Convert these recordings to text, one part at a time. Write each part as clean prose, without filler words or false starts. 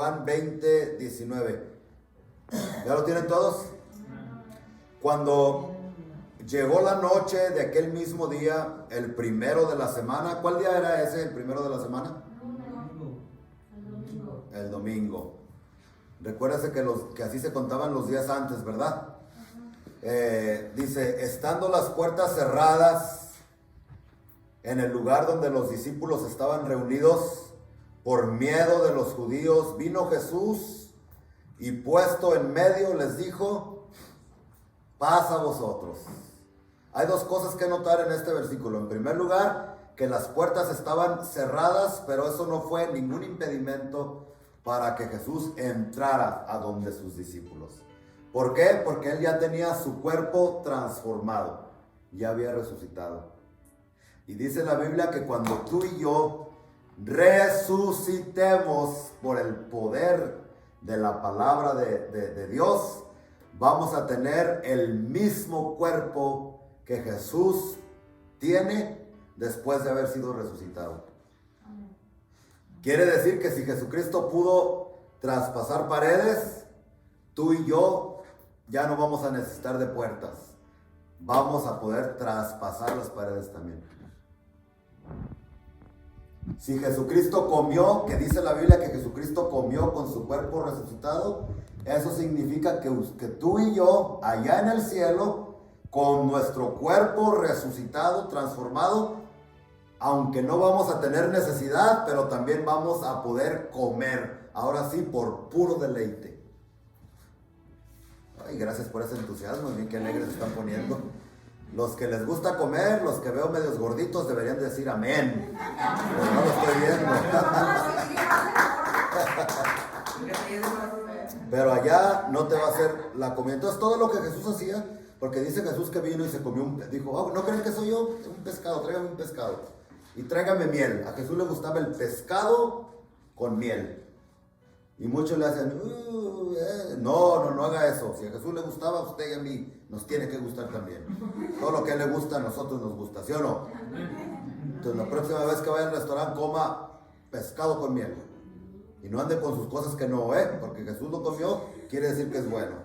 Juan 20, 19. ¿Ya lo tienen todos? Cuando llegó la noche de aquel mismo día, el primero de la semana. ¿Cuál día era ese, el primero de la semana? El domingo. Recuérdese que así se contaban los días antes, ¿verdad? Dice, estando las puertas cerradas en el lugar donde los discípulos estaban reunidos, por miedo de los judíos, vino Jesús y puesto en medio les dijo, paz a vosotros. Hay dos cosas que notar en este versículo. En primer lugar, que las puertas estaban cerradas, pero eso no fue ningún impedimento para que Jesús entrara a donde sus discípulos. ¿Por qué? Porque él ya tenía su cuerpo transformado, ya había resucitado. Y dice la Biblia que cuando tú y yo resucitemos por el poder de la palabra de Dios, vamos a tener el mismo cuerpo que Jesús tiene después de haber sido resucitado. Quiere decir que si Jesucristo pudo traspasar paredes, tú y yo ya no vamos a necesitar de puertas. Vamos a poder traspasar las paredes también. Si Jesucristo comió, que dice la Biblia que Jesucristo comió con su cuerpo resucitado, eso significa que tú y yo, allá en el cielo, con nuestro cuerpo resucitado, transformado, aunque no vamos a tener necesidad, pero también vamos a poder comer, ahora sí, por puro deleite. Ay, gracias por ese entusiasmo, bien que alegres se están poniendo. Los que les gusta comer, los que veo medios gorditos, deberían decir amén. Pero no lo estoy viendo. Pero allá no te va a hacer la comida. Entonces todo lo que Jesús hacía, porque dice Jesús que vino y se comió dijo, oh, ¿no creen que soy yo? Un pescado, tráigame un pescado. Y tráigame miel. A Jesús le gustaba el pescado con miel. Y muchos le hacen, no haga eso. Si a Jesús le gustaba, a usted y a mí nos tiene que gustar también. Todo lo que a él le gusta, a nosotros nos gusta, ¿sí o no? Entonces la próxima vez que vaya al restaurante, coma pescado con miel. Y no ande con sus cosas que no, porque Jesús lo comió, quiere decir que es bueno.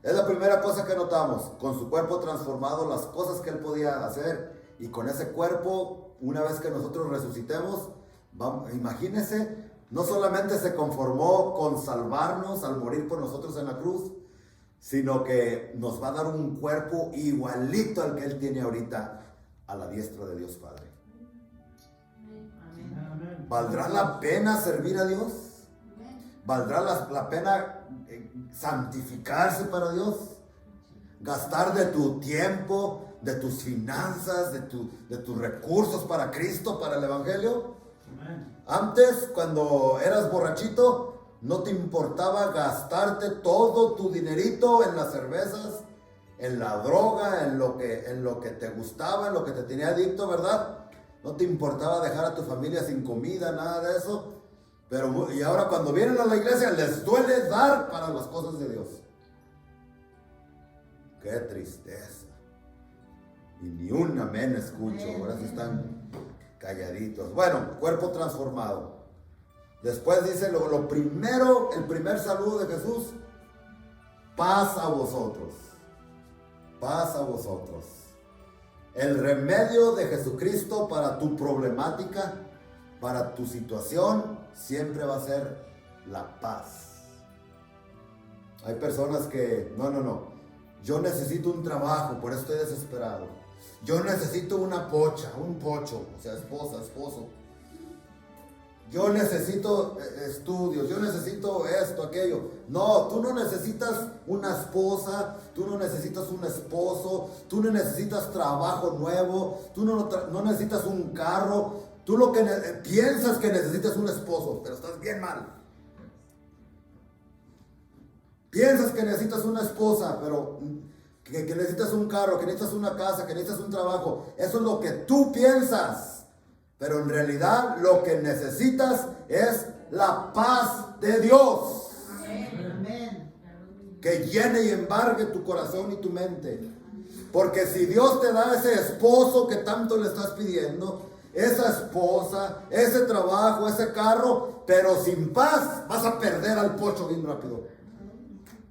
Es la primera cosa que notamos, con su cuerpo transformado, las cosas que él podía hacer. Y con ese cuerpo, una vez que nosotros resucitemos, imagínense, no solamente se conformó con salvarnos al morir por nosotros en la cruz, sino que nos va a dar un cuerpo igualito al que él tiene ahorita a la diestra de Dios Padre. ¿Valdrá la pena servir a Dios? ¿Valdrá la pena santificarse para Dios? ¿Gastar de tu tiempo, de tus finanzas, de tus recursos para Cristo, para el Evangelio? Antes, cuando eras borrachito, no te importaba gastarte todo tu dinerito en las cervezas, en la droga, en lo que te gustaba, en lo que te tenía adicto, ¿verdad? No te importaba dejar a tu familia sin comida, nada de eso. Y ahora cuando vienen a la iglesia les duele dar para las cosas de Dios. ¡Qué tristeza! Y ni un amén escucho, ahora sí están calladitos. Bueno, cuerpo transformado. Después dice lo primero, el primer saludo de Jesús, paz a vosotros. Paz a vosotros. El remedio de Jesucristo para tu problemática, para tu situación, siempre va a ser la paz. Hay personas que, no, yo necesito un trabajo, por eso estoy desesperado. Yo necesito una pocha, un pocho, o sea, esposa, esposo. Yo necesito estudios, yo necesito esto, aquello. No, tú no necesitas una esposa, tú no necesitas un esposo, tú no necesitas trabajo nuevo, tú no necesitas un carro. Tú lo que piensas que necesitas un esposo, pero estás bien mal. Piensas que necesitas una esposa, pero que necesitas un carro, que necesitas una casa, que necesitas un trabajo. Eso es lo que tú piensas. Pero en realidad lo que necesitas es la paz de Dios. Amén. Que llene y embargue tu corazón y tu mente. Porque si Dios te da ese esposo que tanto le estás pidiendo, esa esposa, ese trabajo, ese carro, pero sin paz vas a perder al pocho bien rápido.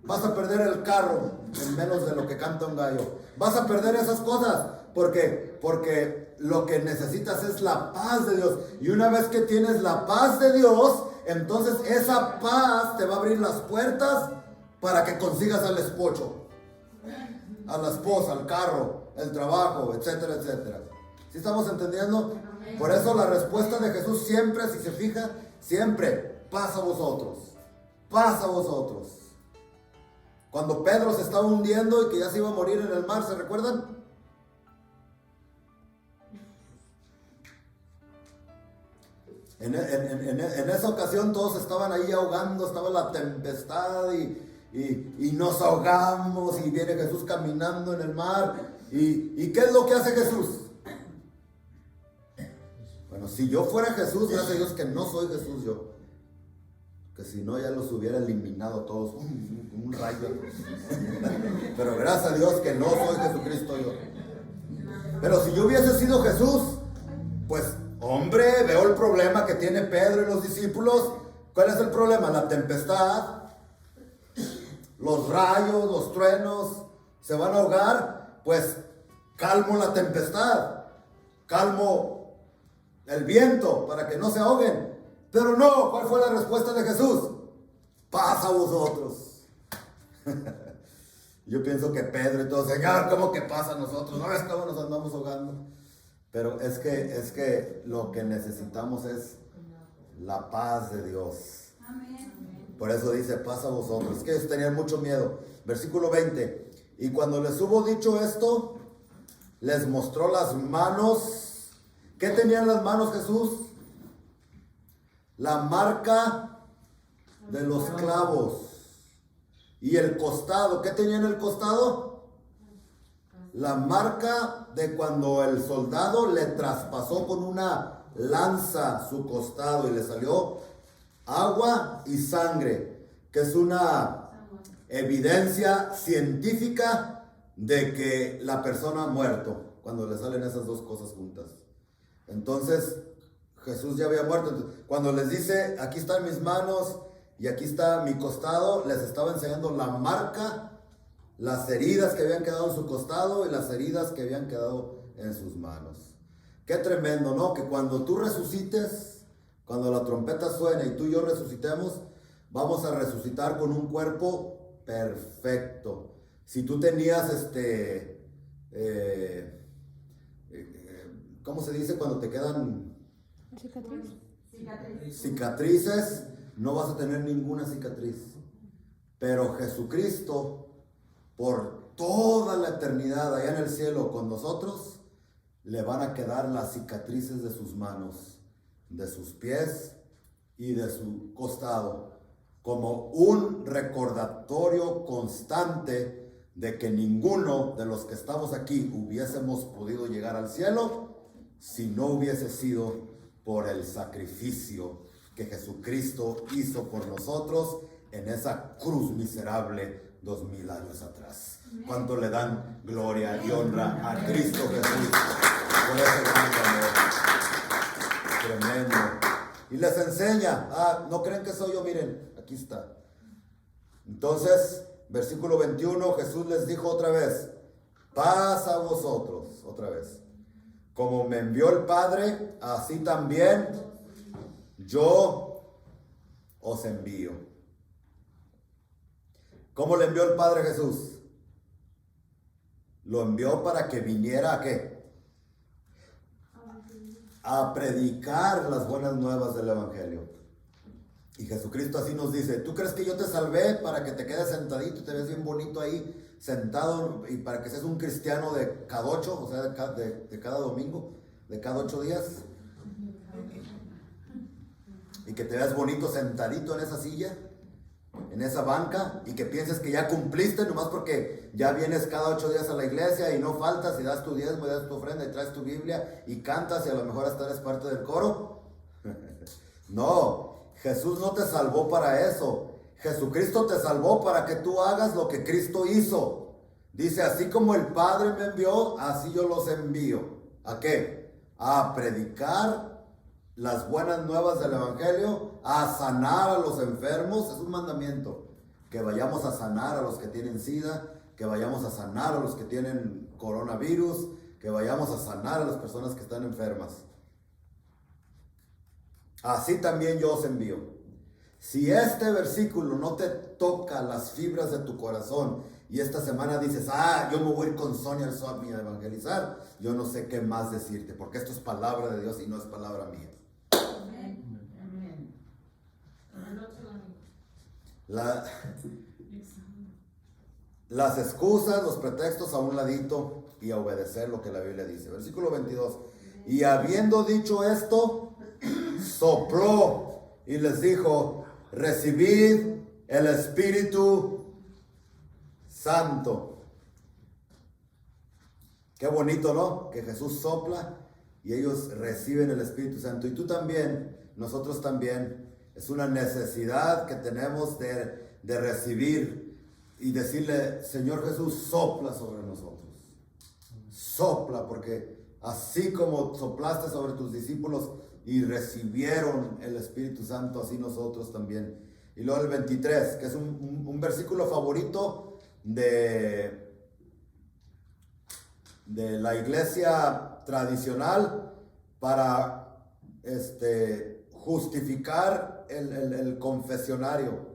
Vas a perder el carro en menos de lo que canta un gallo. Vas a perder esas cosas porque lo que necesitas es la paz de Dios. Y una vez que tienes la paz de Dios, entonces esa paz te va a abrir las puertas para que consigas al espocho, a la esposa, al carro, el trabajo, etcétera, etcétera. ¿Sí estamos entendiendo? Por eso la respuesta de Jesús siempre, si se fija, siempre, paz a vosotros, paz a vosotros. Cuando Pedro se estaba hundiendo y que ya se iba a morir en el mar, ¿se recuerdan? En esa ocasión todos estaban ahí ahogando, estaba la tempestad y nos ahogamos y viene Jesús caminando en el mar. ¿Y qué es lo que hace Jesús? Bueno, si yo fuera Jesús, gracias a Dios que no soy Jesús yo, que si no ya los hubiera eliminado todos, un rayo. Pero gracias a Dios que no soy Jesucristo yo. Pero si yo hubiese sido Jesús, pues hombre, veo el problema que tiene Pedro y los discípulos. ¿Cuál es el problema? La tempestad, los rayos, los truenos, se van a ahogar. Pues calmo la tempestad, calmo el viento para que no se ahoguen. Pero no, ¿cuál fue la respuesta de Jesús? Paz a vosotros. Yo pienso que Pedro y todo, Señor, ¿cómo que pasa a nosotros? ¿No ves cómo nos andamos ahogando? Pero es que lo que necesitamos es la paz de Dios. Por eso dice, paz a vosotros. Es que ellos tenían mucho miedo. Versículo 20. Y cuando les hubo dicho esto, les mostró las manos. ¿Qué tenían las manos Jesús? La marca de los clavos. Y el costado. ¿Qué tenía en el costado? La marca de cuando el soldado le traspasó con una lanza su costado y le salió agua y sangre, que es una evidencia científica de que la persona ha muerto, cuando le salen esas dos cosas juntas. Entonces Jesús ya había muerto. Entonces, cuando les dice, aquí están mis manos y aquí está mi costado, les estaba enseñando la marca, las heridas que habían quedado en su costado y las heridas que habían quedado en sus manos. Qué tremendo, ¿no? Que cuando tú resucites, cuando la trompeta suene y tú y yo resucitemos, vamos a resucitar con un cuerpo perfecto. Si tú tenías ¿cómo se dice cuando te quedan cicatrices? No vas a tener ninguna cicatriz. Pero Jesucristo, por toda la eternidad allá en el cielo con nosotros, le van a quedar las cicatrices de sus manos, de sus pies y de su costado, como un recordatorio constante de que ninguno de los que estamos aquí hubiésemos podido llegar al cielo si no hubiese sido por el sacrificio que Jesucristo hizo por nosotros en esa cruz miserable 2000 años atrás. ¿Cuánto le dan gloria y honra a Cristo Jesús por ese gran amor? Tremendo. Y les enseña, no creen que soy yo, miren, aquí está. Entonces, versículo 21, Jesús les dijo otra vez, paz a vosotros, otra vez. Como me envió el Padre, así también yo os envío. ¿Cómo le envió el Padre a Jesús? Lo envió para que viniera ¿a qué? A predicar las buenas nuevas del Evangelio. Y Jesucristo así nos dice, ¿tú crees que yo te salvé para que te quedes sentadito y te ves bien bonito ahí, sentado, y para que seas un cristiano de cada 8, o sea, de cada domingo, de cada 8 días? Y que te veas bonito sentadito en esa silla, en esa banca, y que pienses que ya cumpliste nomás porque ya vienes cada 8 días a la iglesia y no faltas y das tu diezmo y das tu ofrenda y traes tu Biblia y cantas y a lo mejor hasta eres parte del coro. No, Jesús no te salvó para eso. Jesucristo te salvó para que tú hagas lo que Cristo hizo. Dice, así como el Padre me envió, así yo los envío. ¿A qué? a predicar las buenas nuevas del Evangelio, a sanar a los enfermos. Es un mandamiento, que vayamos a sanar a los que tienen SIDA, que vayamos a sanar a los que tienen coronavirus, que vayamos a sanar a las personas que están enfermas. Así también yo os envío. Si este versículo no te toca las fibras de tu corazón y esta semana dices, yo me voy a ir con Sonia al Swap a evangelizar, yo no sé qué más decirte, porque esto es palabra de Dios y no es palabra mía. Amén. Las excusas, los pretextos a un ladito y a obedecer lo que la Biblia dice. Versículo 22. Y habiendo dicho esto, sopló y les dijo, recibid el Espíritu Santo. Qué bonito, ¿no? Que Jesús sopla y ellos reciben el Espíritu Santo. Y tú también, nosotros también. Es una necesidad que tenemos de recibir y decirle, Señor Jesús, sopla sobre nosotros. Sopla, porque así como soplaste sobre tus discípulos y recibieron el Espíritu Santo, así nosotros también. Y luego el 23, que es un versículo favorito de la iglesia tradicional para justificar el confesionario.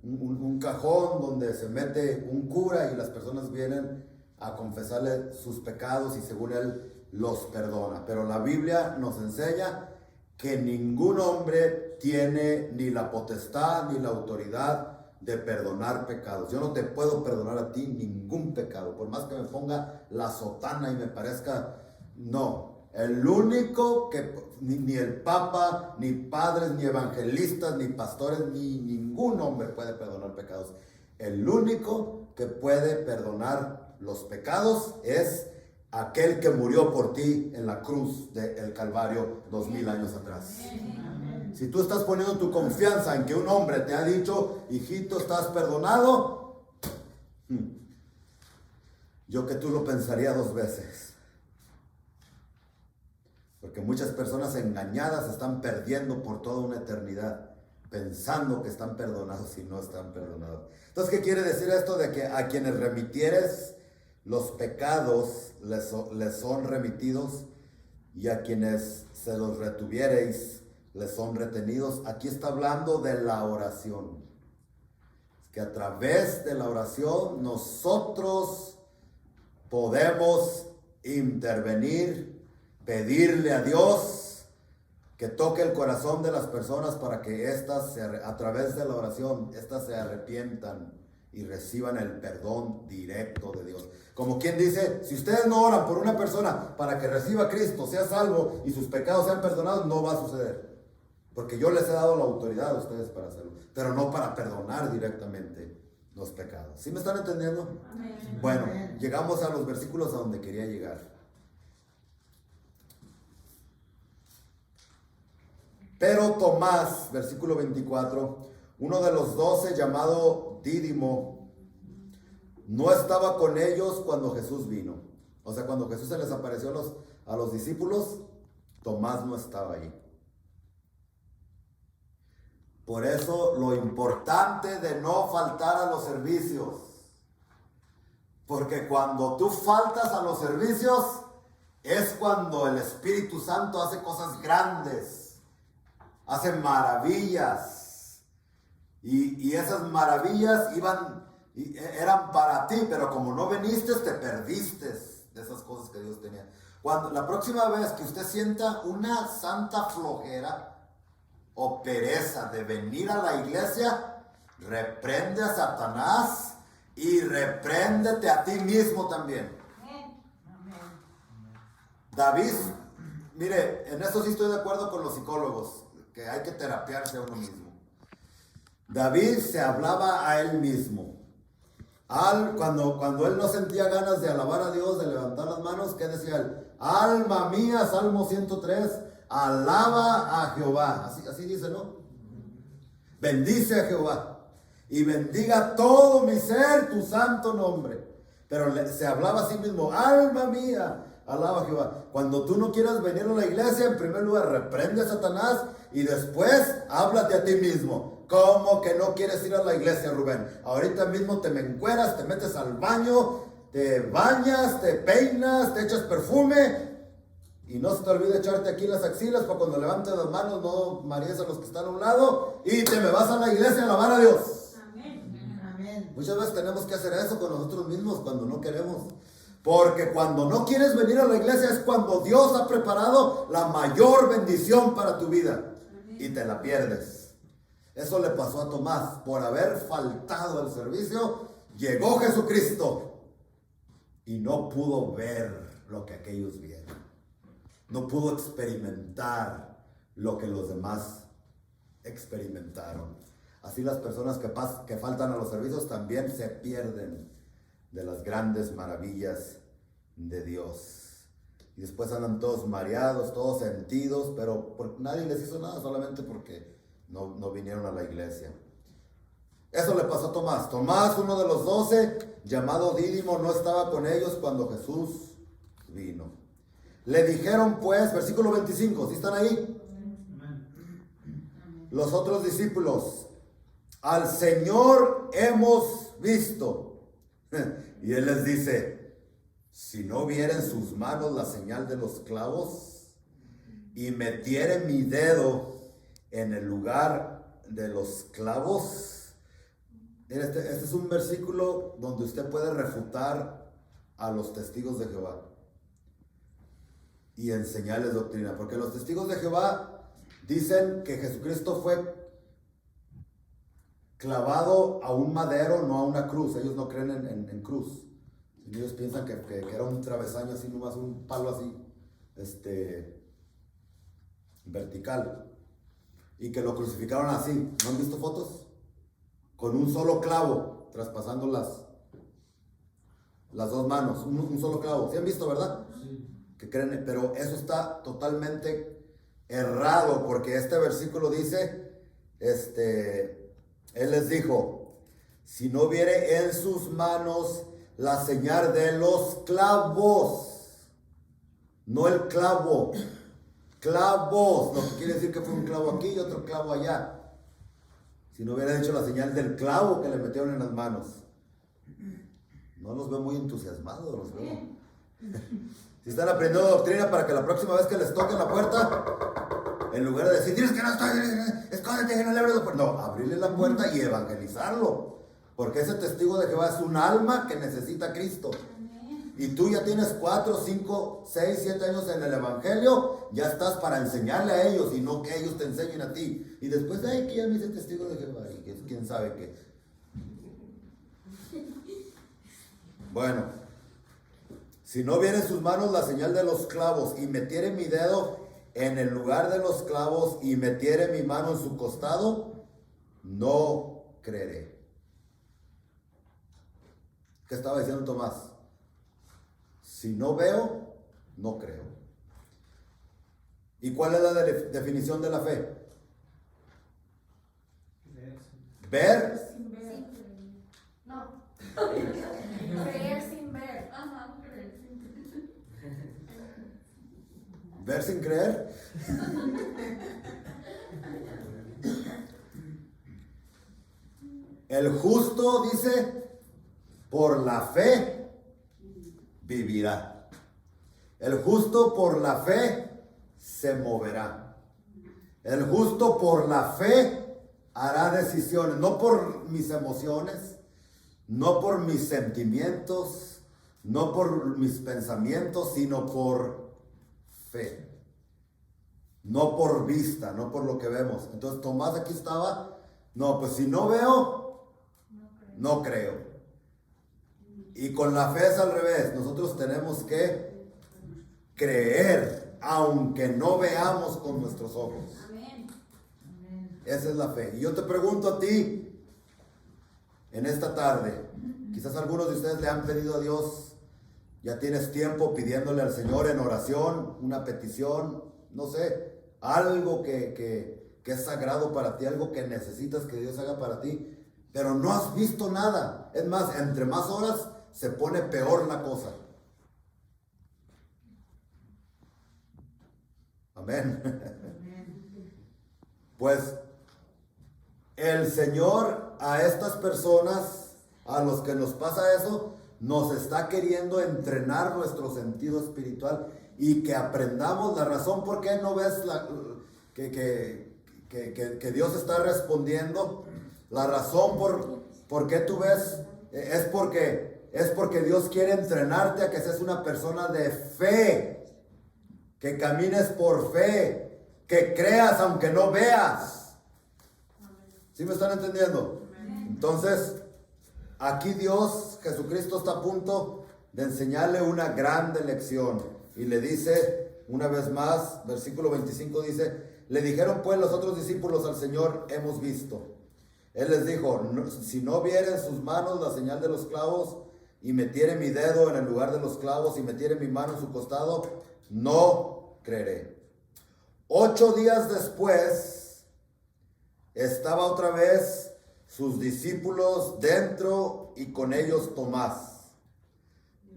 Un cajón donde se mete un cura y las personas vienen a confesarle sus pecados y según él los perdona. Pero la Biblia nos enseña que ningún hombre tiene ni la potestad ni la autoridad de perdonar pecados. Yo no te puedo perdonar a ti ningún pecado, por más que me ponga la sotana y me parezca, no. El único que, ni el Papa, ni padres, ni evangelistas, ni pastores, ni ningún hombre puede perdonar pecados. El único que puede perdonar los pecados es aquel que murió por ti en la cruz del Calvario 2000 años atrás. Si tú estás poniendo tu confianza en que un hombre te ha dicho, hijito, estás perdonado, yo que tú lo pensaría 2 veces. Porque muchas personas engañadas están perdiendo por toda una eternidad, pensando que están perdonados y no están perdonados. Entonces, ¿qué quiere decir esto? De que a quienes remitieres los pecados les son remitidos, y a quienes se los retuviereis les son retenidos. Aquí está hablando de la oración. Que a través de la oración nosotros podemos intervenir, pedirle a Dios que toque el corazón de las personas para que éstas, a través de la oración, éstas se arrepientan y reciban el perdón directo de Dios. Como quien dice, si ustedes no oran por una persona para que reciba a Cristo, sea salvo y sus pecados sean perdonados, no va a suceder. Porque yo les he dado la autoridad a ustedes para hacerlo, pero no para perdonar directamente los pecados. ¿Sí me están entendiendo? Amén. Bueno, llegamos a los versículos a donde quería llegar. Pero Tomás, versículo 24, uno de los 12 llamado Dídimo, no estaba con ellos cuando Jesús vino. O sea, cuando Jesús se les apareció a los discípulos, Tomás no estaba ahí. Por eso lo importante de no faltar a los servicios. Porque cuando tú faltas a los servicios, es cuando el Espíritu Santo hace cosas grandes, hace maravillas. Y esas maravillas eran para ti, pero como no viniste, te perdiste de esas cosas que Dios tenía. La próxima vez que usted sienta una santa flojera o pereza de venir a la iglesia, reprende a Satanás y repréndete a ti mismo también. David, mire, en eso sí estoy de acuerdo con los psicólogos, que hay que terapiarse a uno mismo. David se hablaba a él mismo. Cuando él no sentía ganas de alabar a Dios, de levantar las manos, ¿qué decía él? Alma mía, Salmo 103, alaba a Jehová. Así dice, ¿no? Bendice a Jehová y bendiga todo mi ser tu santo nombre. Pero se hablaba a sí mismo, alma mía, Alaba a Jehová. Cuando tú no quieras venir a la iglesia, en primer lugar reprende a Satanás y después háblate a ti mismo. ¿Cómo que no quieres ir a la iglesia, Rubén? Ahorita mismo te me encueras, te metes al baño, te bañas, te peinas, te echas perfume. Y no se te olvide echarte aquí las axilas para cuando levantes las manos no marees a los que están a un lado y te me vas a la iglesia a alabar a Dios. Amén. Amén. Muchas veces tenemos que hacer eso con nosotros mismos cuando no queremos. Porque cuando no quieres venir a la iglesia es cuando Dios ha preparado la mayor bendición para tu vida. Y te la pierdes. Eso le pasó a Tomás. Por haber faltado al servicio, llegó Jesucristo y no pudo ver lo que aquellos vieron. No pudo experimentar lo que los demás experimentaron. Así las personas que faltan a los servicios también se pierden de las grandes maravillas de Dios. Y después andan todos mareados, todos sentidos, pero nadie les hizo nada, solamente porque no vinieron a la iglesia. Eso le pasó a Tomás. Tomás, uno de los 12, llamado Dídimo, no estaba con ellos cuando Jesús vino. Le dijeron pues, versículo 25, ¿sí están ahí? Los otros discípulos, al Señor hemos visto. Y él les dice, si no viera en sus manos la señal de los clavos y metiere mi dedo en el lugar de los clavos. Este es un versículo donde usted puede refutar a los testigos de Jehová y enseñarles doctrina, porque los testigos de Jehová dicen que Jesucristo fue clavado a un madero, no a una cruz. Ellos no creen en cruz. Ellos piensan que era un travesaño así, nomás un palo así, vertical, y que lo crucificaron así. ¿No han visto fotos? Con un solo clavo, traspasando las dos manos, un solo clavo. ¿Sí han visto, verdad? Sí. Que creen, pero eso está totalmente errado, porque este versículo dice, él les dijo, si no viere en sus manos la señal de los clavos, no el clavo, clavos, lo que quiere decir que fue un clavo aquí y otro clavo allá. Si no hubiera hecho la señal del clavo que le metieron en las manos. No los veo muy entusiasmados, los veo. Si están aprendiendo doctrina para que la próxima vez que les toquen la puerta, en lugar de decir, tienes que no estoy, escóndete que no le abres la puerta. No, abrirle la puerta y evangelizarlo. Porque ese testigo de Jehová es un alma que necesita a Cristo. Y tú ya tienes 4, 5, 6, 7 años en el evangelio, ya estás para enseñarle a ellos y no que ellos te enseñen a ti. Y después, ay, que ya me hice testigo de Jehová, y que quién sabe qué. Bueno, si no viene en sus manos la señal de los clavos y metiere mi dedo en el lugar de los clavos y metiere mi mano en su costado, no creeré. ¿Qué estaba diciendo Tomás? Si no veo, no creo. ¿Y cuál es la definición de la fe? Ver. Sin ver. No. Creer sin ver. Ajá, creer sin ver. ¿Ver sin creer? El justo dice, por la fe vivirá. El justo por la fe se moverá. El justo por la fe hará decisiones, no por mis emociones, no por mis sentimientos, no por mis pensamientos, sino por fe. No por vista, no por lo que vemos. Entonces Tomás aquí estaba, no, pues si no veo, no creo. Y con la fe es al revés. Nosotros tenemos que creer, aunque no veamos con nuestros ojos. Amén. Esa es la fe. Y yo te pregunto a ti, en esta tarde, quizás algunos de ustedes le han pedido a Dios, ya tienes tiempo pidiéndole al Señor en oración, una petición, no sé, algo que es sagrado para ti, algo que necesitas que Dios haga para ti, pero no has visto nada. Es más, entre más horas se pone peor la cosa. Amén. Pues el Señor a estas personas, a los que nos pasa eso, nos está queriendo entrenar nuestro sentido espiritual y que aprendamos la razón por qué no ves que Dios está respondiendo. La razón por qué tú ves es porque Dios quiere entrenarte a que seas una persona de fe, que camines por fe, que creas aunque no veas. ¿Sí me están entendiendo? Entonces, aquí Dios, Jesucristo, está a punto de enseñarle una grande lección. Y le dice, una vez más, versículo 25 dice, le dijeron pues los otros discípulos al Señor, hemos visto. Él les dijo, si no viere en sus manos la señal de los clavos, y metiere mi dedo en el lugar de los clavos, y metiere mi mano en su costado, no creeré. 8 días después, estaba otra vez sus discípulos dentro y con ellos Tomás.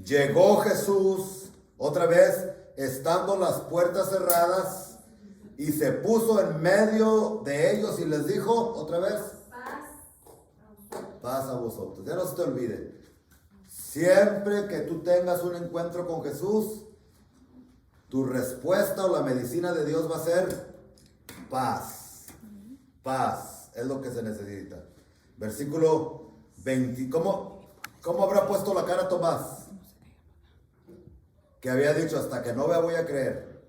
Llegó Jesús otra vez, estando las puertas cerradas, y se puso en medio de ellos y les dijo otra vez, paz a vosotros. Ya no se te olvide, siempre que tú tengas un encuentro con Jesús, tu respuesta o la medicina de Dios va a ser paz. Paz es lo que se necesita. Versículo 20. ¿Cómo habrá puesto la cara Tomás? Que había dicho, hasta que no vea voy a creer.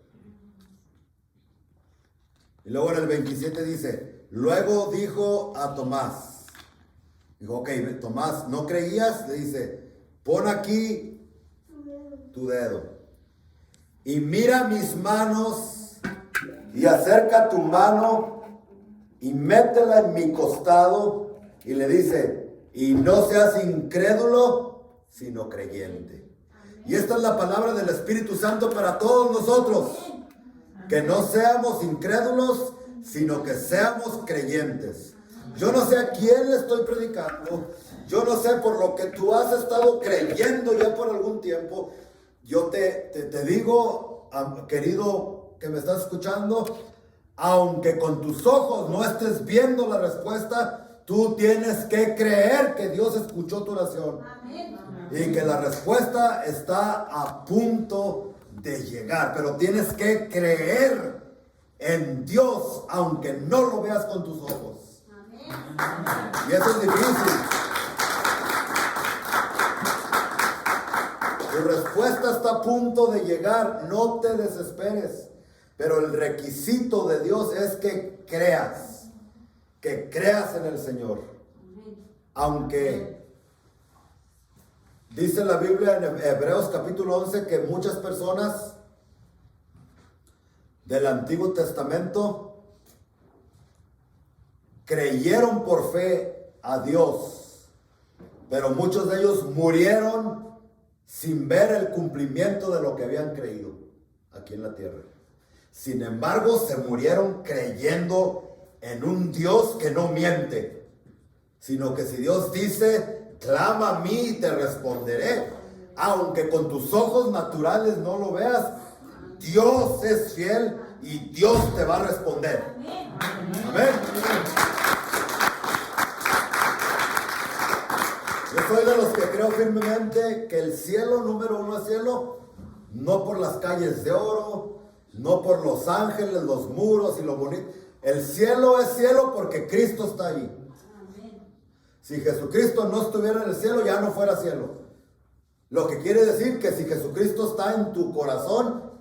Y luego en el 27 dice, luego dijo a Tomás, dijo, ok, Tomás, ¿no creías? Le dice, pon aquí tu dedo y mira mis manos y acerca tu mano y métela en mi costado. Y le dice, y no seas incrédulo, sino creyente. Y esta es la palabra del Espíritu Santo para todos nosotros. Que no seamos incrédulos, sino que seamos creyentes. Yo no sé a quién le estoy predicando. Yo no sé por lo que tú has estado creyendo ya por algún tiempo. Yo te digo, querido que me estás escuchando, aunque con tus ojos no estés viendo la respuesta, tú tienes que creer que Dios escuchó tu oración. Amén. Y que la respuesta está a punto de llegar. Pero tienes que creer en Dios, aunque no lo veas con tus ojos. Amén. Y eso es difícil. Tu respuesta está a punto de llegar. No te desesperes. Pero el requisito de Dios es que creas en el Señor. Aunque dice la Biblia en Hebreos capítulo 11 que muchas personas del Antiguo Testamento creyeron por fe a Dios, pero muchos de ellos murieron sin ver el cumplimiento de lo que habían creído aquí en la tierra. Sin embargo, se murieron creyendo en un Dios que no miente, sino que si Dios dice, clama a mí y te responderé, aunque con tus ojos naturales no lo veas, Dios es fiel y Dios te va a responder. Amén. Yo soy de los que creo firmemente que el cielo, número uno es cielo, no por las calles de oro, no por los ángeles, los muros y lo bonito. El cielo es cielo porque Cristo está ahí. Si Jesucristo no estuviera en el cielo, ya no fuera cielo. Lo que quiere decir que si Jesucristo está en tu corazón,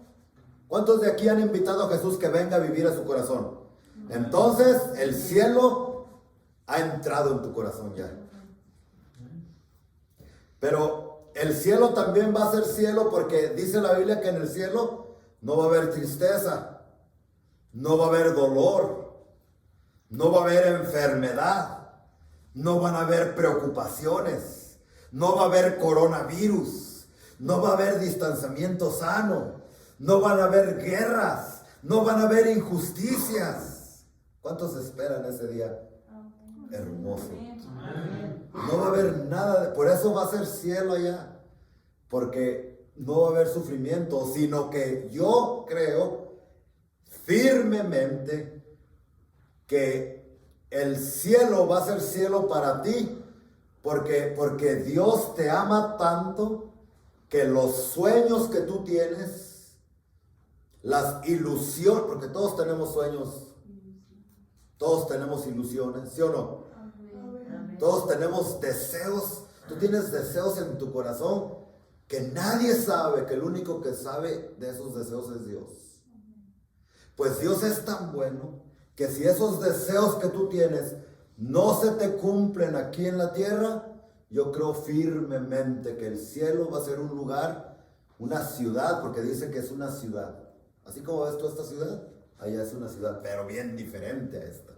¿cuántos de aquí han invitado a Jesús que venga a vivir a su corazón? Entonces el cielo ha entrado en tu corazón ya. Pero el cielo también va a ser cielo porque dice la Biblia que en el cielo no va a haber tristeza, no va a haber dolor, no va a haber enfermedad, no van a haber preocupaciones, no va a haber coronavirus, no va a haber distanciamiento sano, no van a haber guerras, no van a haber injusticias. ¿Cuántos esperan ese día hermoso? No va a haber nada, por eso va a ser cielo allá, porque no va a haber sufrimiento, sino que yo creo firmemente que el cielo va a ser cielo para ti, porque Dios te ama tanto que los sueños que tú tienes, las ilusiones, porque todos tenemos sueños, todos tenemos ilusiones, ¿sí o no? Amén. Todos tenemos deseos, tú tienes deseos en tu corazón que nadie sabe, que el único que sabe de esos deseos es Dios. Pues Dios es tan bueno que si esos deseos que tú tienes no se te cumplen aquí en la tierra, yo creo firmemente que el cielo va a ser un lugar, una ciudad, porque dice que es una ciudad. Así como ves tú esta ciudad, allá es una ciudad, pero bien diferente a esta.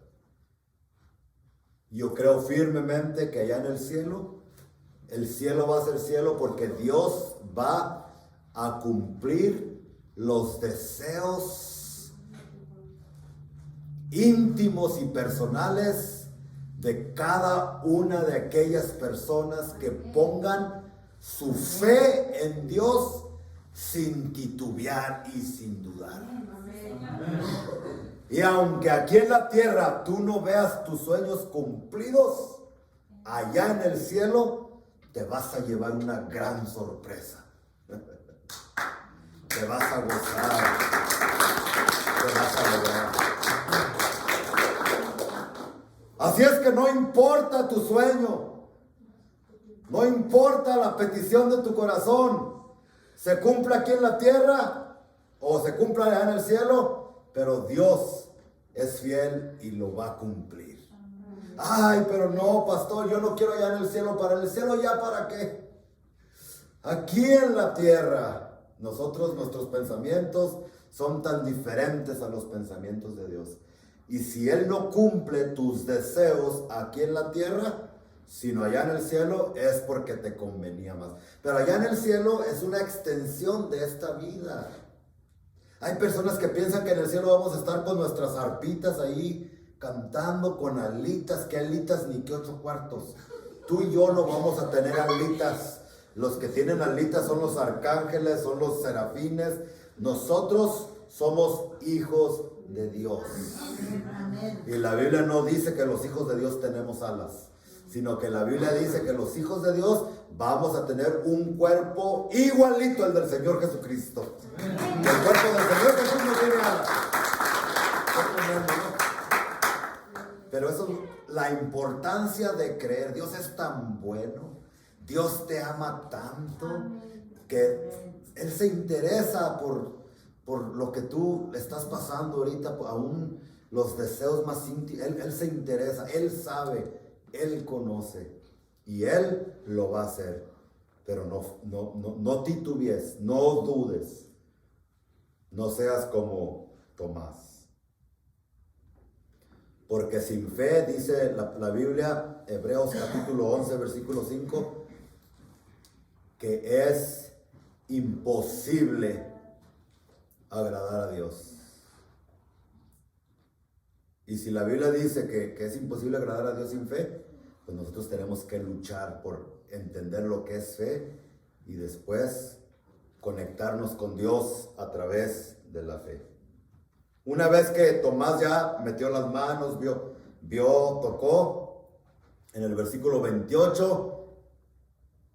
Yo creo firmemente que allá en el cielo va a ser cielo porque Dios va a cumplir los deseos íntimos y personales de cada una de aquellas personas que pongan su fe en Dios sin titubear y sin dudar. Y aunque aquí en la tierra tú no veas tus sueños cumplidos, allá en el cielo te vas a llevar una gran sorpresa. Te vas a gozar, te vas a lograr. Así es que no importa tu sueño, no importa la petición de tu corazón, se cumple aquí en la tierra o se cumple allá en el cielo, pero Dios es fiel y lo va a cumplir. Ay, pero no, pastor, yo no quiero allá en el cielo. ¿Para el cielo ya para qué? Aquí en la tierra, nuestros pensamientos son tan diferentes a los pensamientos de Dios. Y si Él no cumple tus deseos aquí en la tierra, sino allá en el cielo, es porque te convenía más. Pero allá en el cielo es una extensión de esta vida. Hay personas que piensan que en el cielo vamos a estar con nuestras arpitas ahí, cantando con alitas. ¿Qué alitas ni qué 8 cuartos? Tú y yo no vamos a tener alitas. Los que tienen alitas son los arcángeles, son los serafines. Nosotros somos hijos de Dios. Y la Biblia no dice que los hijos de Dios tenemos alas, sino que la Biblia dice que los hijos de Dios vamos a tener un cuerpo igualito al del Señor Jesucristo. El cuerpo del Señor Jesús no tiene alas. Pero eso es la importancia de creer. Dios es tan bueno, Dios te ama tanto, que Él se interesa por lo que tú estás pasando ahorita, aún los deseos más íntimos. Él se interesa, Él sabe, Él conoce y Él lo va a hacer. Pero no titubees, no dudes, no seas como Tomás. Porque sin fe, dice la Biblia, Hebreos capítulo 11, versículo 5, que es imposible agradar a Dios. Y si la Biblia dice que es imposible agradar a Dios sin fe, pues nosotros tenemos que luchar por entender lo que es fe y después conectarnos con Dios a través de la fe. Una vez que Tomás ya metió las manos, vio, tocó, en el versículo 28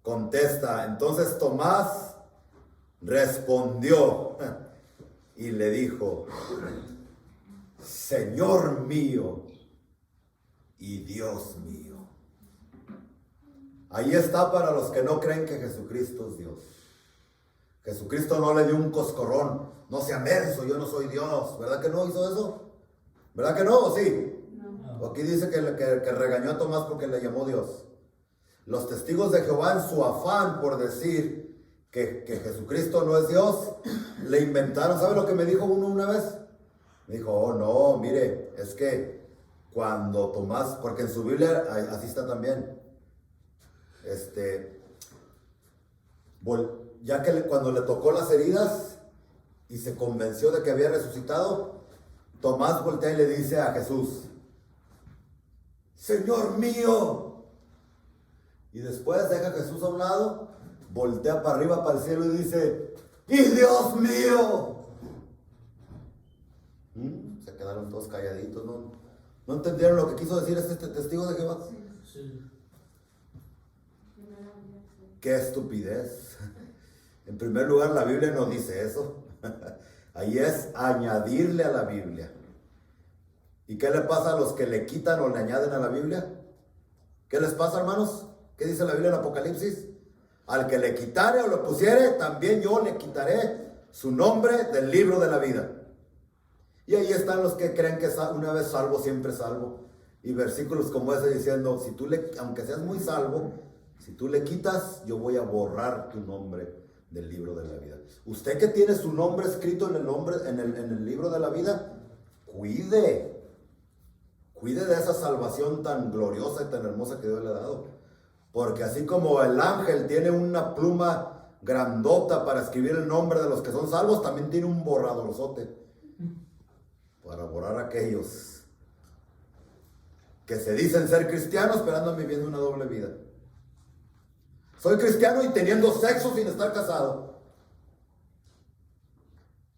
contesta. Entonces Tomás respondió y le dijo: Señor mío y Dios mío. Ahí está para los que no creen que Jesucristo es Dios. Jesucristo no le dio un coscorrón. No sea menso, yo no soy Dios. ¿Verdad que no hizo eso? ¿Verdad que no? ¿O sí? No. Aquí dice que regañó a Tomás porque le llamó Dios. Los testigos de Jehová, en su afán por decir que Jesucristo no es Dios, le inventaron. ¿Sabe lo que me dijo uno una vez? Me dijo: oh no, mire, es que cuando Tomás, porque en su Biblia así está también, ya que cuando le tocó las heridas y se convenció de que había resucitado, Tomás voltea y le dice a Jesús: Señor mío. Y después deja a Jesús a un lado, voltea para arriba, para el cielo y dice: ¡y Dios mío! quedaron todos calladitos, no entendieron lo que quiso decir este testigo de Jehová. Sí. Qué estupidez. En primer lugar, la Biblia no dice eso. Ahí es añadirle a la Biblia. ¿Y qué le pasa a los que le quitan o le añaden a la Biblia? ¿Qué les pasa, hermanos? ¿Qué dice la Biblia en Apocalipsis? Al que le quitare o lo pusiere, también yo le quitaré su nombre del libro de la vida. Y ahí están los que creen que una vez salvo, siempre salvo. Y versículos como ese diciendo, aunque seas muy salvo, si tú le quitas, yo voy a borrar tu nombre del libro de la vida. Usted que tiene su nombre escrito en el libro de la vida, cuide de esa salvación tan gloriosa y tan hermosa que Dios le ha dado. Porque así como el ángel tiene una pluma grandota para escribir el nombre de los que son salvos, también tiene un borradorzote para borrar a aquellos que se dicen ser cristianos pero andan viviendo una doble vida. Soy cristiano y teniendo sexo sin estar casado.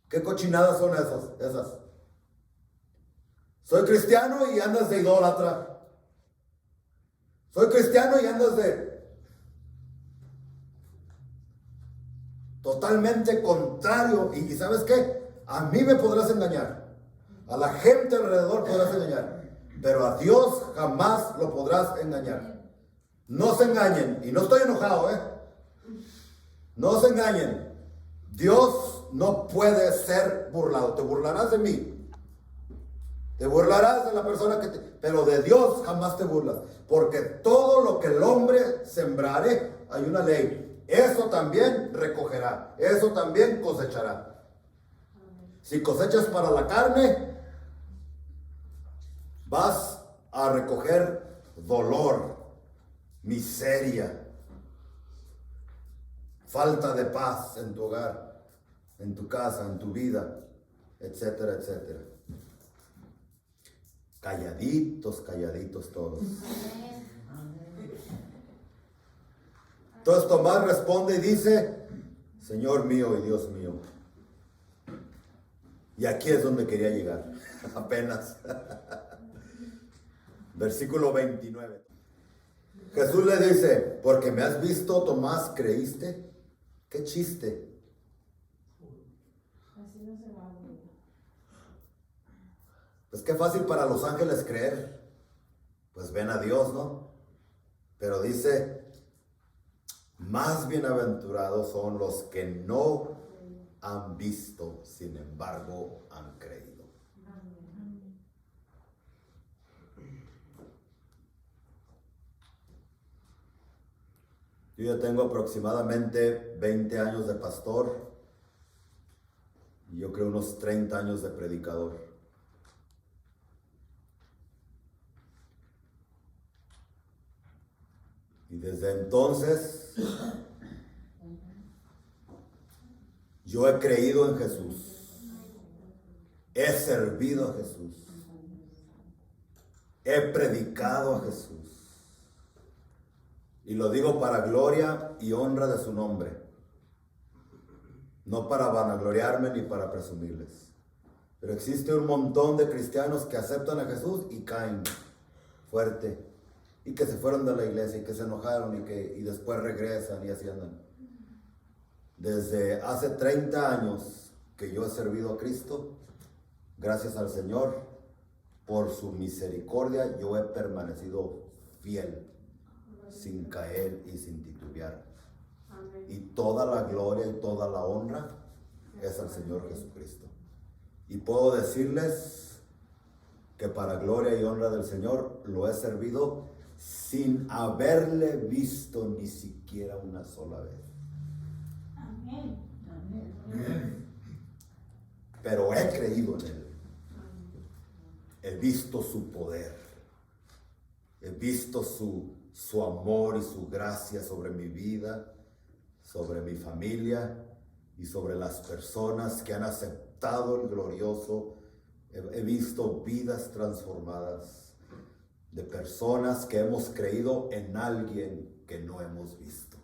¿Qué cochinadas son esas? Soy cristiano y andas de idólatra. Soy cristiano y andas de totalmente contrario. Y ¿sabes qué? A mí me podrás engañar. A la gente alrededor podrás engañar. Pero a Dios jamás lo podrás engañar. No se engañen. Y no estoy enojado, No se engañen. Dios no puede ser burlado. Te burlarás de mí. Te burlarás de la persona pero de Dios jamás te burlas. Porque todo lo que el hombre sembrare, hay una ley. Eso también recogerá. Eso también cosechará. Si cosechas para la carne, vas a recoger dolor, miseria, falta de paz en tu hogar, en tu casa, en tu vida, etcétera, etcétera. Calladitos todos. Entonces Tomás responde y dice, Señor mío y Dios mío. Y aquí es donde quería llegar, apenas. Versículo 29. Jesús le dice, porque me has visto, Tomás, ¿creíste? ¿Qué chiste? Así no se va a morir. Pues qué fácil para los ángeles creer. Pues ven a Dios, ¿no? Pero dice, más bienaventurados son los que no han visto, sin embargo han creído. Yo ya tengo aproximadamente 20 años de pastor y yo creo unos 30 años de predicador. Y desde entonces yo he creído en Jesús, he servido a Jesús, he predicado a Jesús. Y lo digo para gloria y honra de su nombre. No para vanagloriarme ni para presumirles. Pero existe un montón de cristianos que aceptan a Jesús y caen fuerte. Y que se fueron de la iglesia y que se enojaron y después regresan y así andan. Desde hace 30 años que yo he servido a Cristo, gracias al Señor, por su misericordia, yo he permanecido fiel, sin caer y sin titubear. Amén. Y toda la gloria y toda la honra es al Señor Jesucristo. Y puedo decirles que para gloria y honra del Señor lo he servido sin haberle visto ni siquiera una sola vez. Amén. Pero he creído en Él. He visto su poder. He visto su amor y su gracia sobre mi vida, sobre mi familia y sobre las personas que han aceptado el glorioso. He visto vidas transformadas de personas que hemos creído en alguien que no hemos visto.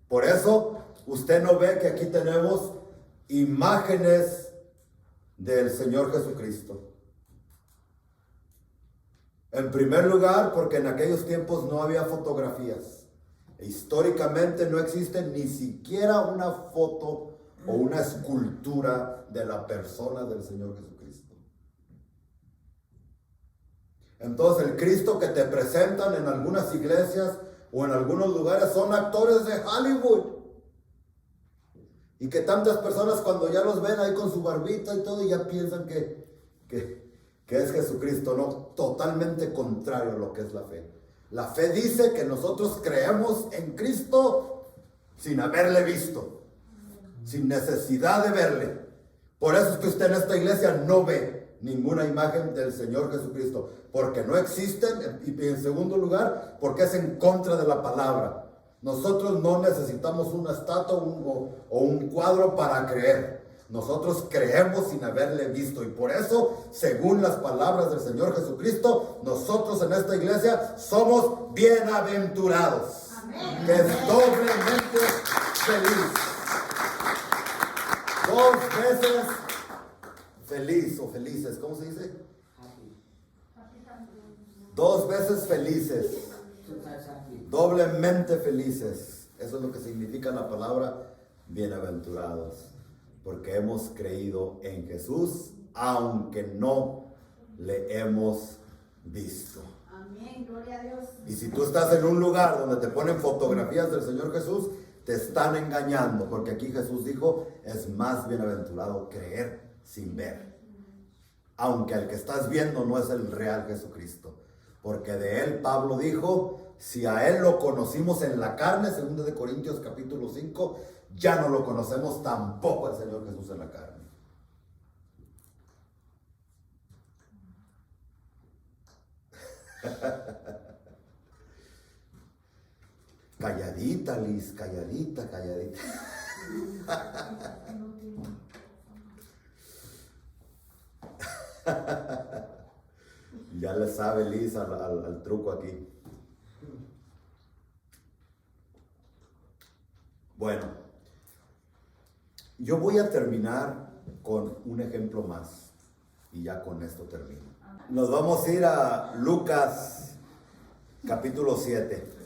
Por eso usted no ve que aquí tenemos imágenes del Señor Jesucristo. En primer lugar, porque en aquellos tiempos no había fotografías. Históricamente no existe ni siquiera una foto o una escultura de la persona del Señor Jesucristo. Entonces el Cristo que te presentan en algunas iglesias o en algunos lugares son actores de Hollywood. Y que tantas personas cuando ya los ven ahí con su barbita y todo, ya piensan que es Jesucristo. No, totalmente contrario a lo que es la fe. La fe dice que nosotros creemos en Cristo sin haberle visto, sin necesidad de verle. Por eso es que usted en esta iglesia no ve ninguna imagen del Señor Jesucristo, porque no existen, y en segundo lugar, porque es en contra de la palabra. Nosotros no necesitamos una estatua o un cuadro para creer. Nosotros creemos sin haberle visto, y por eso, según las palabras del Señor Jesucristo, nosotros en esta iglesia somos bienaventurados. Amén. Que es doblemente feliz. 2 veces feliz o felices, ¿cómo se dice? 2 veces felices. Doblemente felices. Eso es lo que significa la palabra bienaventurados. Porque hemos creído en Jesús, aunque no le hemos visto. Amén, gloria a Dios. Y si tú estás en un lugar donde te ponen fotografías del Señor Jesús, te están engañando, porque aquí Jesús dijo, es más bienaventurado creer sin ver. Aunque el que estás viendo no es el real Jesucristo. Porque de él Pablo dijo, si a él lo conocimos en la carne, 2 de Corintios capítulo 5, ya no lo conocemos tampoco al Señor Jesús en la carne. Calladita, Liz, calladita. Ya le sabe Liz al truco aquí. Bueno, yo voy a terminar con un ejemplo más y ya con esto termino. Nos vamos a ir a Lucas capítulo 7.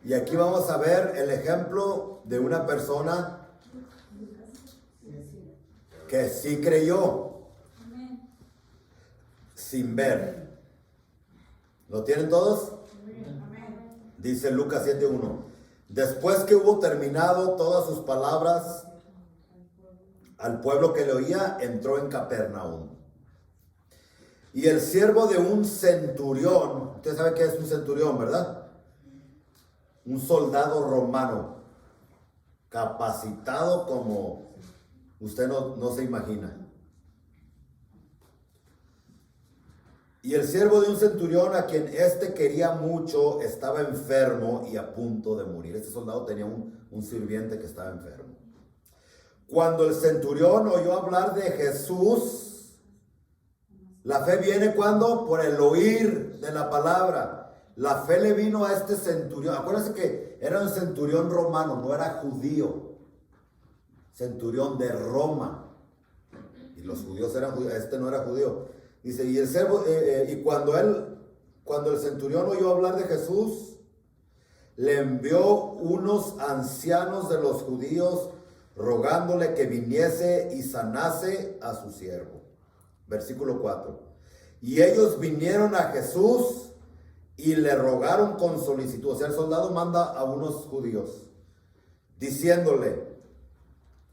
Y aquí vamos a ver el ejemplo de una persona que sí creyó sin ver. ¿Lo tienen todos? Dice Lucas 7:1. Después que hubo terminado todas sus palabras al pueblo que le oía, entró en Capernaum. Y el siervo de un centurión, usted sabe qué es un centurión, ¿verdad? Un soldado romano, capacitado como usted no se imagina. Y el siervo de un centurión, a quien éste quería mucho, estaba enfermo y a punto de morir. Este soldado tenía un sirviente que estaba enfermo. Cuando el centurión oyó hablar de Jesús, la fe viene cuando por el oír de la palabra. La fe le vino a este centurión. Acuérdense que era un centurión romano, no era judío. Centurión de Roma. Y los judíos eran judíos, este no era judío. Dice, y el siervo, cuando el centurión oyó hablar de Jesús, le envió unos ancianos de los judíos rogándole que viniese y sanase a su siervo. Versículo 4. Y ellos vinieron a Jesús y le rogaron con solicitud. O sea, el soldado manda a unos judíos diciéndole,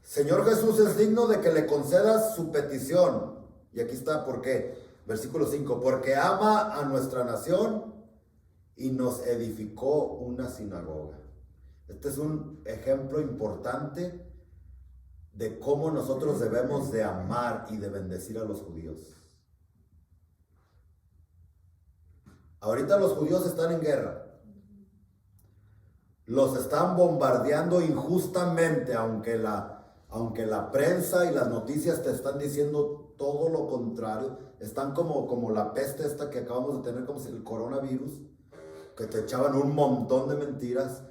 Señor Jesús, es digno de que le concedas su petición. Y aquí está por qué. Versículo 5. Porque ama a nuestra nación y nos edificó una sinagoga. Este es un ejemplo importante de cómo nosotros debemos de amar y de bendecir a los judíos. Ahorita los judíos están en guerra. Los están bombardeando injustamente, aunque la prensa y las noticias te están diciendo todo lo contrario. Están como la peste esta que acabamos de tener, como si el coronavirus, que te echaban un montón de mentiras.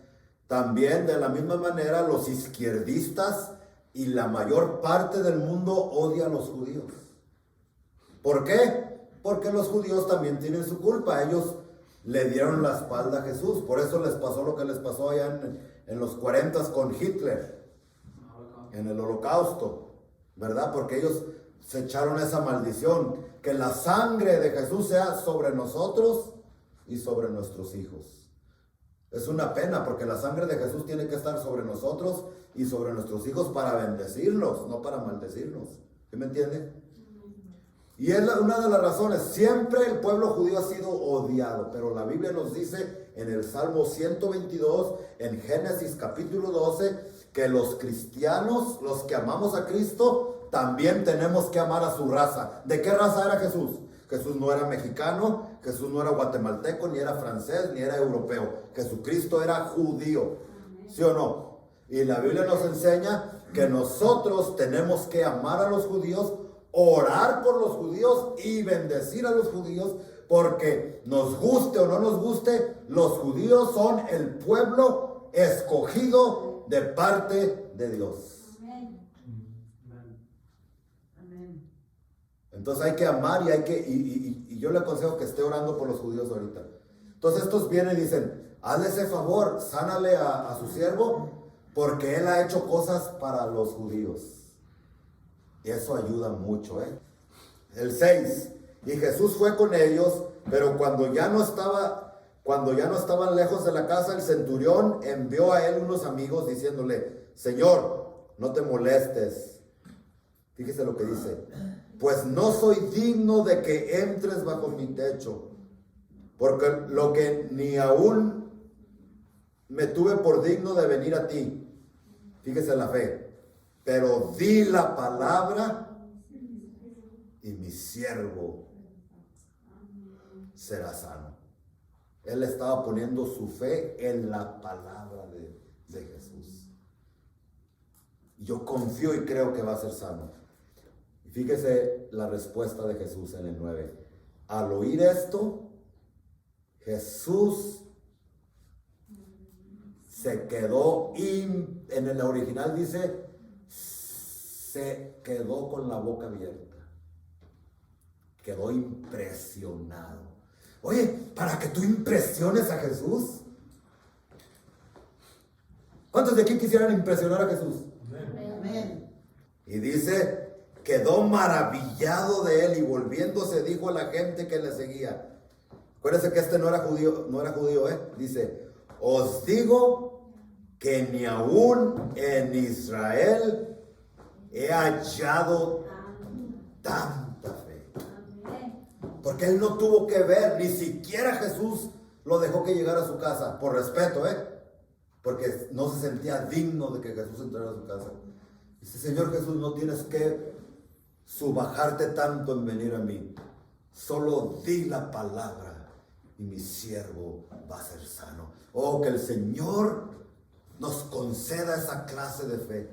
También de la misma manera los izquierdistas y la mayor parte del mundo odia a los judíos. ¿Por qué? Porque los judíos también tienen su culpa. Ellos le dieron la espalda a Jesús. Por eso les pasó lo que les pasó allá en los 40 con Hitler, en el Holocausto, ¿verdad? Porque ellos se echaron esa maldición. Que la sangre de Jesús sea sobre nosotros y sobre nuestros hijos. Es una pena porque la sangre de Jesús tiene que estar sobre nosotros y sobre nuestros hijos para bendecirlos, no para maldecirnos. ¿Sí me entiende? Y es una de las razones. Siempre el pueblo judío ha sido odiado, pero la Biblia nos dice en el Salmo 122, en Génesis capítulo 12, que los cristianos, los que amamos a Cristo, también tenemos que amar a su raza. ¿De qué raza era Jesús? Jesús no era mexicano, Jesús no era guatemalteco, ni era francés, ni era europeo. Jesucristo era judío. ¿Sí o no? Y la Biblia nos enseña que nosotros tenemos que amar a los judíos, orar por los judíos y bendecir a los judíos, porque nos guste o no nos guste, los judíos son el pueblo escogido de parte de Dios. Entonces hay que amar y yo le aconsejo que esté orando por los judíos ahorita. Entonces estos vienen y dicen, hazle ese favor, sánale a su siervo, porque él ha hecho cosas para los judíos. Y eso ayuda mucho, ¿eh? El 6, y Jesús fue con ellos, pero cuando ya no estaban lejos de la casa, el centurión envió a él unos amigos diciéndole, Señor, no te molestes. Fíjese lo que dice, pues no soy digno de que entres bajo mi techo, porque lo que ni aún me tuve por digno de venir a ti. Fíjese la fe. Pero di la palabra y mi siervo será sano. Él estaba poniendo su fe en la palabra de Jesús. Yo confío y creo que va a ser sano. Fíjese la respuesta de Jesús en el 9. Al oír esto, Jesús se quedó, en el original dice, se quedó con la boca abierta. Quedó impresionado. Oye, para que tú impresiones a Jesús. ¿Cuántos de aquí quisieran impresionar a Jesús? Amén. Y dice, quedó maravillado de él y volviéndose dijo a la gente que le seguía. Acuérdense que este no era judío, Dice, os digo que ni aún en Israel he hallado tanta fe. Porque él no tuvo que ver, ni siquiera Jesús lo dejó que llegara a su casa, por respeto, porque no se sentía digno de que Jesús entrara a su casa. Dice, Señor Jesús, no tienes que subajarte tanto en venir a mí. Solo di la palabra y mi siervo va a ser sano. Oh, que el Señor nos conceda esa clase de fe,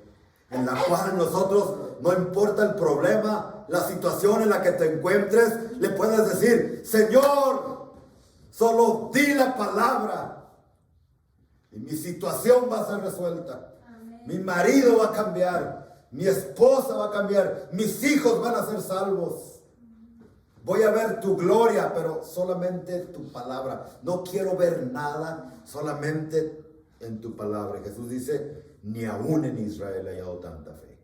en la cual nosotros, no importa el problema, la situación en la que te encuentres, le puedes decir, Señor, solo di la palabra y mi situación va a ser resuelta. Amén. Mi marido va a cambiar, mi esposa va a cambiar, mis hijos van a ser salvos. Voy a ver tu gloria, pero solamente tu palabra. No quiero ver nada, solamente en tu palabra. Jesús dice, ni aún en Israel he hallado tanta fe.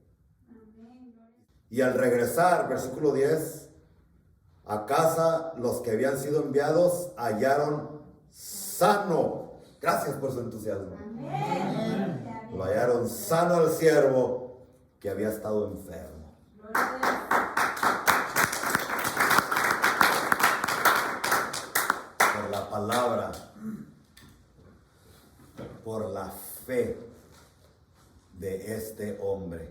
Y al regresar, versículo 10, a casa los que habían sido enviados hallaron sano. Gracias por su entusiasmo. Amén. Lo hallaron sano al siervo que había estado enfermo. Por la palabra, por la fe de este hombre,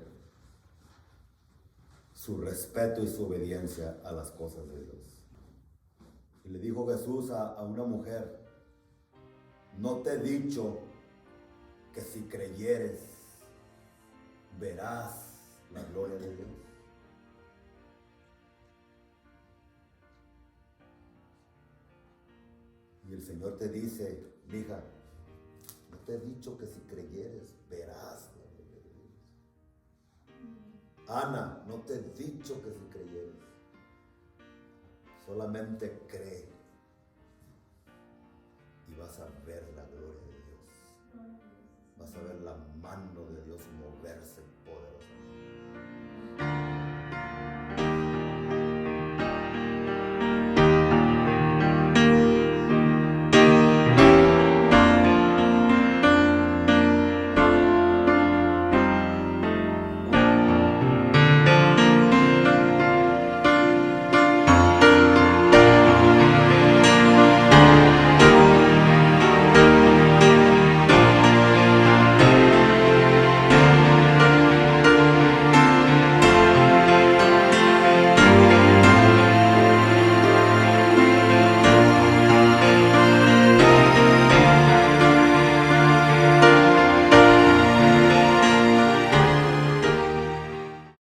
su respeto y su obediencia a las cosas de Dios. Y le dijo Jesús a una mujer, no te he dicho que si creyeres verás la gloria de Dios. Y el Señor te dice, hija, te he dicho que si creyeres, verás la gloria de Dios. Ana, no te he dicho que si creyeres. Solamente cree y vas a ver la gloria de Dios. Vas a ver la mano de Dios moverse poderosamente.